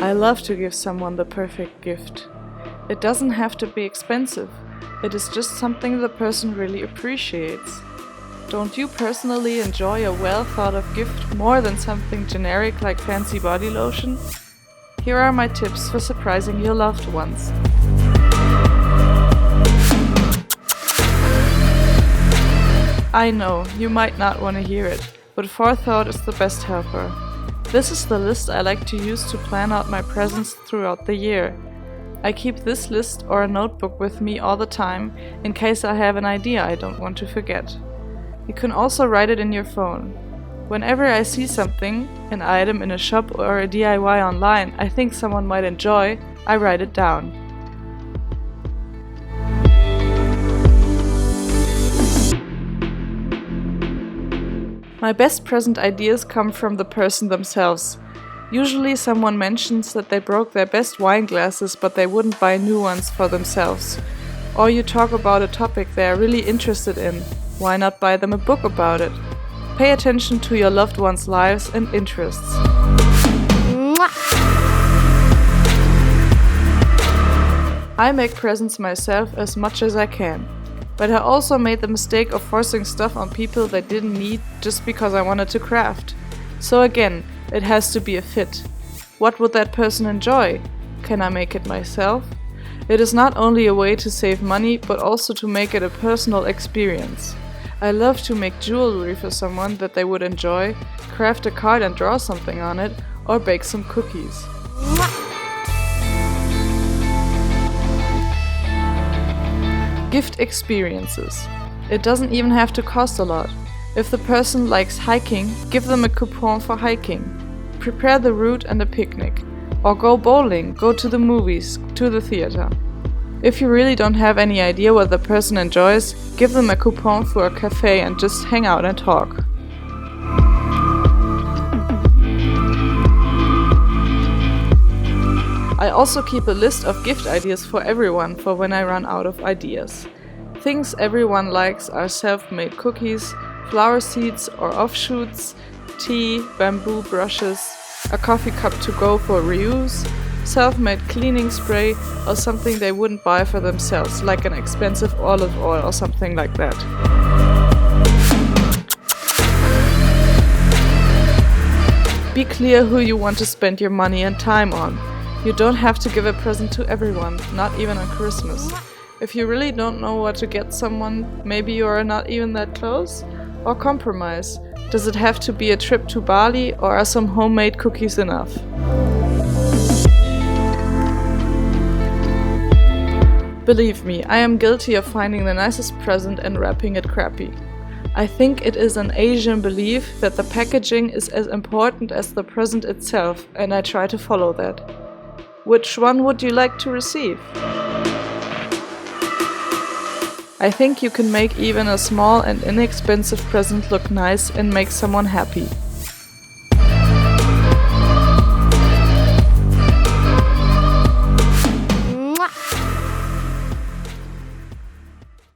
I love to give someone the perfect gift. It doesn't have to be expensive. It is just something the person really appreciates. Don't you personally enjoy a well-thought-of gift more than something generic like fancy body lotion? Here are my tips for surprising your loved ones. I know, you might not want to hear it, but forethought is the best helper. This is the list I like to use to plan out my presents throughout the year. I keep this list or a notebook with me all the time in case I have an idea I don't want to forget. You can also write it in your phone. Whenever I see something, an item in a shop or a DIY online I think someone might enjoy, I write it down. My best present ideas come from the person themselves. Usually someone mentions that they broke their best wine glasses but they wouldn't buy new ones for themselves. Or you talk about a topic they are really interested in. Why not buy them a book about it? Pay attention to your loved ones' lives and interests. I make presents myself as much as I can. But I also made the mistake of forcing stuff on people they didn't need just because I wanted to craft. So again, it has to be a fit. What would that person enjoy? Can I make it myself? It is not only a way to save money, but also to make it a personal experience. I love to make jewelry for someone that they would enjoy, craft a card and draw something on it, or bake some cookies. Gift experiences. It doesn't even have to cost a lot. If the person likes hiking, give them a coupon for hiking. Prepare the route and a picnic. Or go bowling, go to the movies, to the theater. If you really don't have any idea what the person enjoys, give them a coupon for a cafe and just hang out and talk. I also keep a list of gift ideas for everyone for when I run out of ideas. Things everyone likes are self-made cookies, flower seeds or offshoots, tea, bamboo brushes, a coffee cup to go for reuse, self-made cleaning spray, or something they wouldn't buy for themselves, like an expensive olive oil or something like that. Be clear who you want to spend your money and time on. You don't have to give a present to everyone, not even on Christmas. If you really don't know what to get someone, maybe you are not even that close? Or compromise. Does it have to be a trip to Bali, or are some homemade cookies enough? Believe me, I am guilty of finding the nicest present and wrapping it crappy. I think it is an Asian belief that the packaging is as important as the present itself, and I try to follow that. Which one would you like to receive? I think you can make even a small and inexpensive present look nice and make someone happy.